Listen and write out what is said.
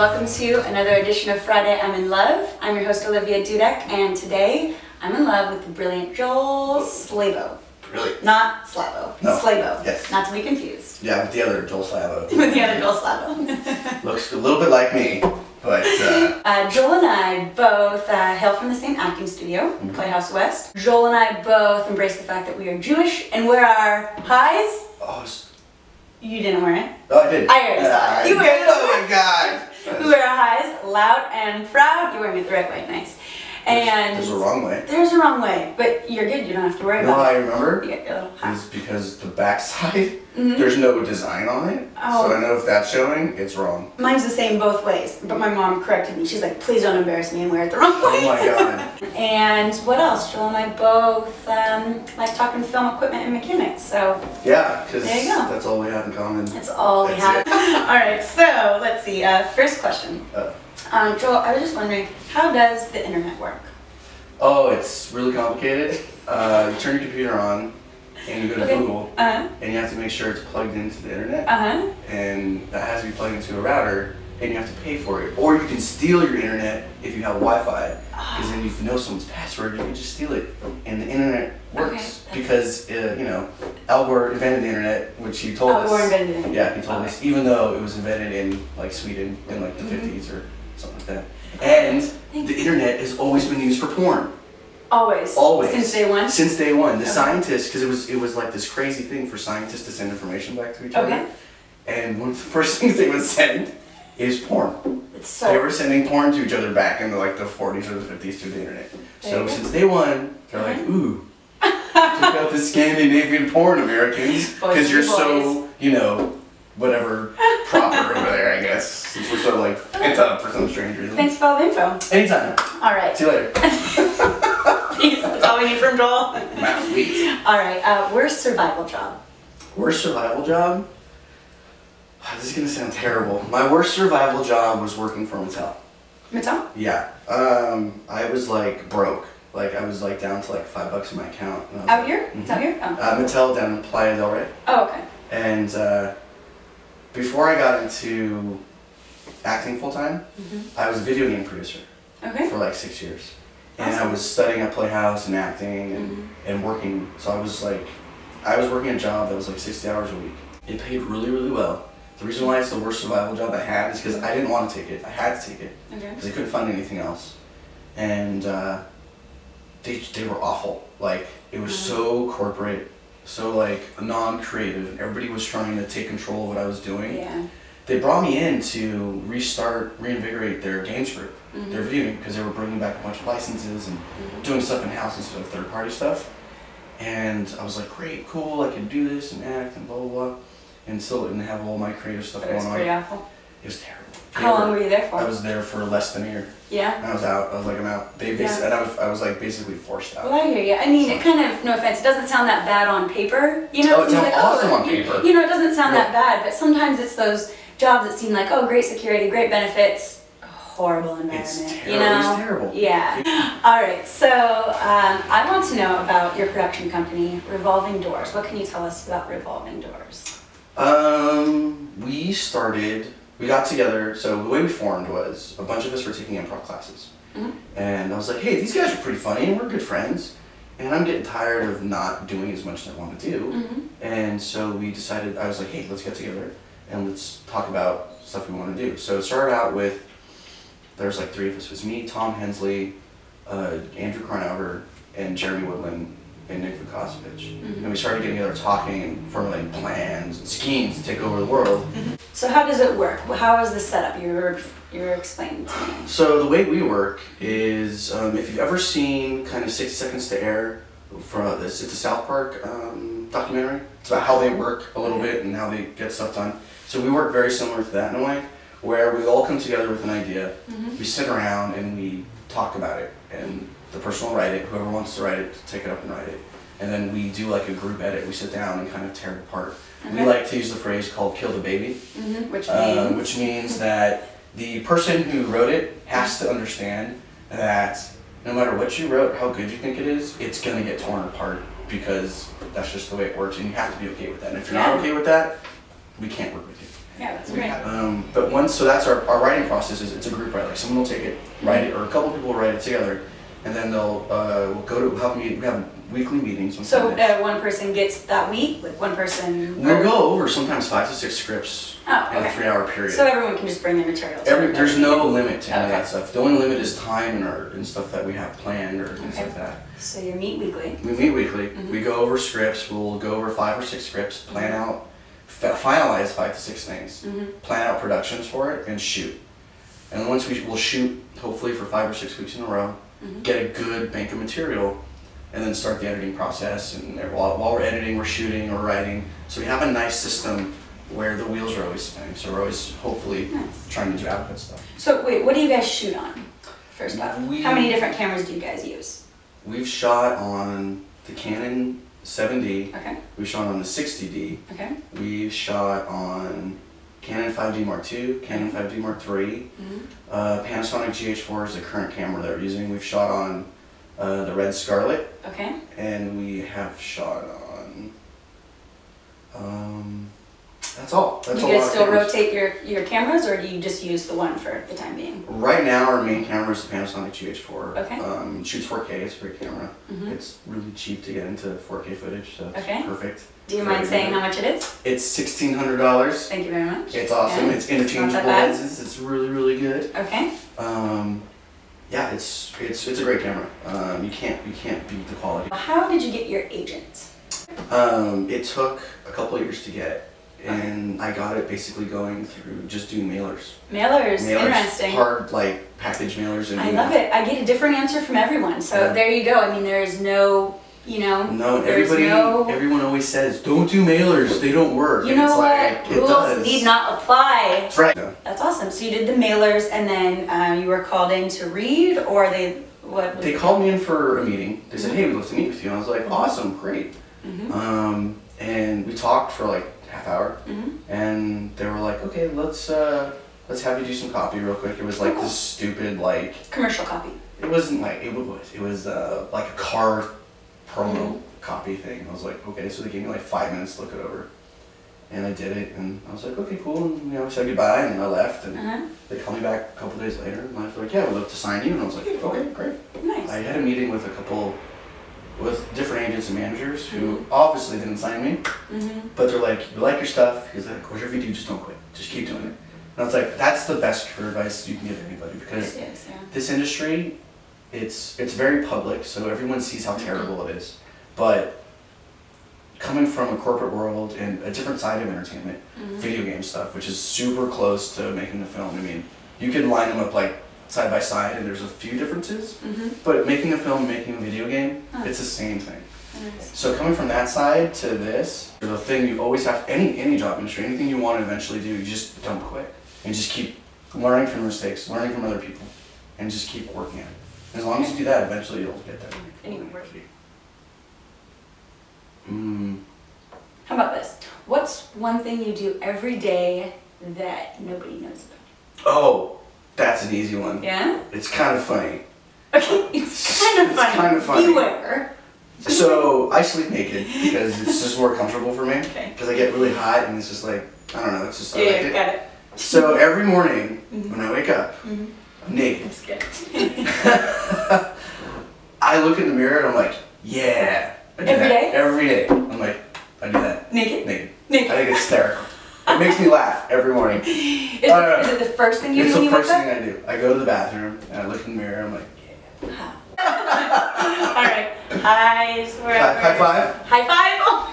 welcome to another edition of Friday I'm in Love. I'm your host Olivia Dudek, and today I'm in love with the brilliant Joel Slavo. Brilliant. Not Slavo. No. Slavo. Yes. Not to be confused. Yeah, with the other Joel Slavo. With the other Joel Slavo. Looks a little bit like me, but... Joel and I both hail from the same acting studio, Playhouse West. Joel and I both embrace the fact that we are Jewish and wear our highs. Oh, You didn't wear it. oh, I did. I already saw it. You wear it. Oh my god. We wear our highs, loud and proud. You're wearing it the right way, nice. And there's a wrong way. There's a wrong way, but you're good. You don't have to worry No, about it. I remember. You get your little high. Is because the backside, there's no design on it. Oh. So I know if that's showing, it's wrong. Mine's the same both ways, but my mom corrected me. She's like, please don't embarrass me and wear it the wrong way. Oh my god. And what else? Joel and I both like talking film equipment and mechanics, so Yeah, because there you go. that's all we have in common. that's all we have. That's it. All right, so let's see. First question. Joel, I was just wondering, how does the internet work? Oh, it's really complicated. You turn your computer on, and you go to Google, and you have to make sure it's plugged into the internet, and that has to be plugged into a router, and you have to pay for it. Or you can steal your internet if you have Wi-Fi, because then if you know someone's password, you can just steal it, and the internet works. Because, you know, Al Gore invented the internet, which he told us. Al Gore invented it. Yeah, he told us, even though it was invented in, like, Sweden in, like, the 50s or something like that. And the internet has always been used for porn. Always. Always. Since day one? Since day one. The scientists, because it was like this crazy thing for scientists to send information back to each other. And one of the first things they would send is porn. It's so... They were sending porn to each other back in like the 40s or the 50s through the internet. So since day one, they're like, ooh, check out this Scandinavian porn, Americans. Because you're so, you know, whatever, proper over there, I guess. Since we're so like, it's up for some strange reason. Thanks for all the info. Anytime. All right. See you later. Peace. That's all we need from Joel. Sweet. All right. Worst survival job. Worst survival job? This is gonna sound terrible. My worst survival job was working for Mattel. Mattel? Yeah. I was like broke. Like I was like down to like $5 in my account. Out here? It's out here? Oh. Mattel down in Playa del Rey. Oh, okay. And before I got into acting full time, I was a video game producer for like 6 years. And I was studying at Playhouse and acting and working. So I was working a job that was like 60 hours a week. It paid really, really well. The reason why it's the worst survival job I had is because I didn't want to take it. I had to take it because I couldn't find anything else. And they were awful. Like it was so corporate, so like non-creative, and everybody was trying to take control of what I was doing. Yeah. They brought me in to reinvigorate their games group, their video game, because they were bringing back a bunch of licenses and doing stuff in-house instead of third-party stuff. And I was like, great, cool, I can do this and act and blah, blah, blah. And still didn't have all my creative stuff going on. It was pretty awful. It was terrible. How long were you there for? I was there for less than a year. Yeah? And I was out. I was like, I'm out. And I was like basically forced out. Well, I hear you. I mean, it kind of, no offense, it doesn't sound that bad on paper. You know, it sounds like, awesome on paper. You know, it doesn't sound that bad, but sometimes it's those jobs that seem like, oh, great security, great benefits, horrible environment. It's terrible. You know? It's terrible. Yeah. All right, so I want to know about your production company, Revolving Doors. What can you tell us about Revolving Doors? We got together, so the way we formed was a bunch of us were taking improv classes. And I was like, hey, these guys are pretty funny and we're good friends. And I'm getting tired of not doing as much as I want to do. And so we decided, I was like, hey, let's get together and let's talk about stuff we want to do. So it started out with, there's like 3 of us. It was me, Tom Hensley, Andrew Carnauer, and Jeremy Woodland, and Nick Vukocevic. And we started getting together talking and formulating plans and schemes to take over the world. So how does it work? How is the setup you were explaining to me? So the way we work is, if you've ever seen kind of 60 Seconds to Air, it's a South Park documentary. It's about how they work a little bit and how they get stuff done. So we work very similar to that in a way, where we all come together with an idea, we sit around and we talk about it, and the person will write it, whoever wants to write it, take it up and write it. And then we do like a group edit, we sit down and kind of tear it apart. We like to use the phrase called kill the baby, which means that the person who wrote it has to understand that no matter what you wrote, how good you think it is, it's going to get torn apart because that's just the way it works, and you have to be okay with that. And if you're not okay with that, we can't work with you. Yeah, that's great. But once, so that's our writing process is it's a group write. Like someone will take it, write it, or a couple people will write it together, and then they'll we'll go to we have weekly meetings. On So one person gets that week, like one person. We'll go over sometimes 5 to 6 scripts in a 3-hour period. So everyone can just bring their materials. There's no limit to any of that stuff. The only limit is time and stuff that we have planned or things like that. So you meet weekly. We meet weekly. We go over scripts. We'll go over 5 or 6 scripts, plan out, finalize 5 to 6 things, plan out productions for it, and shoot. And once we'll shoot, hopefully for 5 or 6 weeks in a row, get a good bank of material, and then start the editing process. And while we're editing, we're shooting or writing. So we have a nice system where the wheels are always spinning. So we're always hopefully trying to do adequate stuff. So wait, what do you guys shoot on? First off, how many different cameras do you guys use? We've shot on the Canon 7D. Okay. We've shot on the 60D. Okay. We've shot on Canon 5D Mark II, Canon 5D Mark III. Panasonic GH4 is the current camera that we're using. We've shot on the Red Scarlet. Okay. And we have shot on, that's all. That's do you guys still rotate your cameras, or do you just use the one for the time being? Right now our main camera is the Panasonic GH4. Okay. Shoots 4K, it's a great camera. It's really cheap to get into 4K footage, so it's perfect. Do you mind saying how much it is? It's $1,600. Thank you very much. It's awesome. Yeah. It's interchangeable lenses. It's really, really good. Okay. Yeah, it's a great camera. You can't beat the quality. How did you get your agent? It took a couple of years to get, and I got it basically going through just doing mailers. Mailers, interesting. Hard like package mailers. And I love it. I get a different answer from everyone. So there you go. I mean, there's no. No, everyone always says, don't do mailers, they don't work. You know what? Rules need not apply. That's right. That's awesome. So you did the mailers, and then you were called in to read, or what? They called me in for a meeting. They said, hey, we'd love to meet with you. And I was like, awesome, great. And we talked for like half hour, and they were like, okay, let's have you do some copy real quick. It was like this stupid like commercial copy. It wasn't like it was like a car promo copy thing. I was like, okay, so they gave me like 5 minutes to look it over, and I did it, and I was like, okay, cool, and we said goodbye, and I left, and they called me back a couple days later, and I was like, yeah, we'd love to sign you, and I was like, okay, great. Nice. I had a meeting with with different agents and managers who obviously didn't sign me, but they're like, we like your stuff. He's like, whatever you do, just don't quit, just keep doing it. And I was like, that's the best career advice you can give anybody, because this industry, it's very public, so everyone sees how terrible it is. But coming from a corporate world and a different side of entertainment, video game stuff, which is super close to making the film. I mean, you can line them up like side by side, and there's a few differences. But making a film, making a video game, it's the same thing. So coming from that side to this, the thing you always have, any job industry, anything you want to eventually do, you just don't quit. And just keep learning from mistakes, learning from other people, and just keep working at it. As long as you do that, eventually you'll get there. How about this? What's one thing you do every day that nobody knows about? Oh, that's an easy one. Yeah? It's kind of funny. Okay, it's kind of funny. Beware. So, I sleep naked because it's just more comfortable for me. Because I get really hot and it's just like, I don't know, it's just, I like it. Got it. So every morning when I wake up, I'm naked. I'm scared. I look in the mirror and I'm like, yeah. Every day? Every day. I'm like, I do that. Naked? Naked. Naked. I think it's hysterical. It makes me laugh every morning. Is it the first thing you do when you wake up? It's the first thing I do. I go to the bathroom and I look in the mirror and I'm like, yeah. Alright. Eyes wherever. High five? High five? Oh